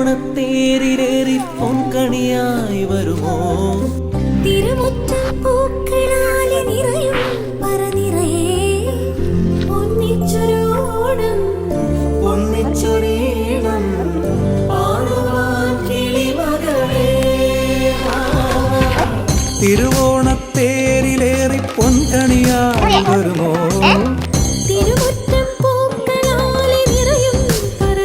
തിരുവോണത്തേരിലേറി പൊൻകണിയായി വരുമോ തിരുമുറ്റം പൂക്കളാലെ നിറയും പറനിറയെ ഒന്നിച്ചൊരോണം ഒന്നിച്ചൊരീണം പാടുവാൻ കിളിമകളേ. തിരുവോണത്തേരിലേറി പൊൻകണിയായി വരുമോ